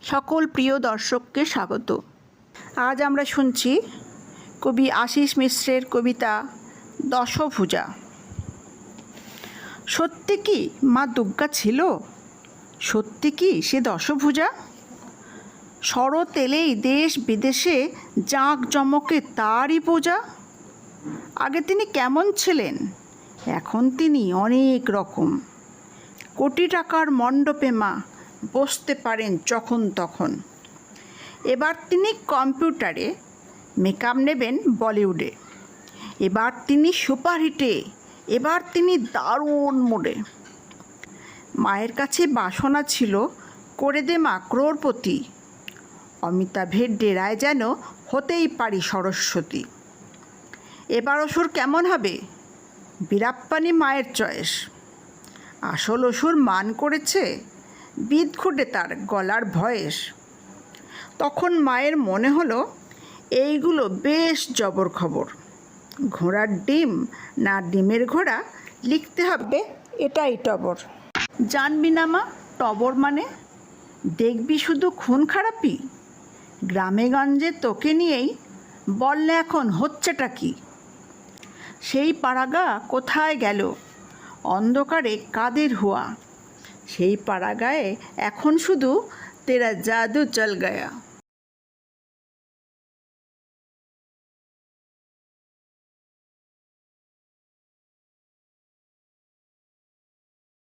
সকল প্রিয় দর্শককে স্বাগত। আজ আমরা শুনছি কবি আশিস মিশ্রের কবিতা দশভুজা। সত্যি কি মা দুর্গা ছিল? সত্যি কি সে দশভুজা? শরৎ এলেই দেশ বিদেশে জাঁকজমকে তারই পূজা। আগে তিনি কেমন ছিলেন, এখন তিনি অনেক রকম। কোটি টাকার মণ্ডপে মা বসতে পারেন যখন তখন। এবার তিনি কম্পিউটারে, মেকআপ নেবেন বলিউডে। এবার তিনি সুপারহিটে, এবার তিনি দারুণ মোড়ে। মায়ের কাছে বাসনা ছিল করে দে মা ক্রোড়পতি। অমিতাভের ডেরায় যেন হতেই পারি সরস্বতী। এবার অসুর কেমন হবে? বীরাপ্পানি মায়ের চয়েস। আসল অসুর মান করেছে বিদঘুটে তার গলার ভয়েস। তখন মায়ের মনে হলো এইগুলো বেশ জবর খবর। ঘোড়ার ডিম না ডিমের ঘোড়া, লিখতে হবে এটাই টবর। জানবি না মা টবর মানে? দেখবি শুধু খুন খারাপি। গ্রামে গঞ্জে তোকে নিয়েই বললে এখন হচ্ছেটা কি? সেই পাড়াগা কোথায় গেল? অন্ধকারে কাদের হুয়া? সেই পাড়াগায়ে এখন শুধু তেরা জাদু চল গয়া।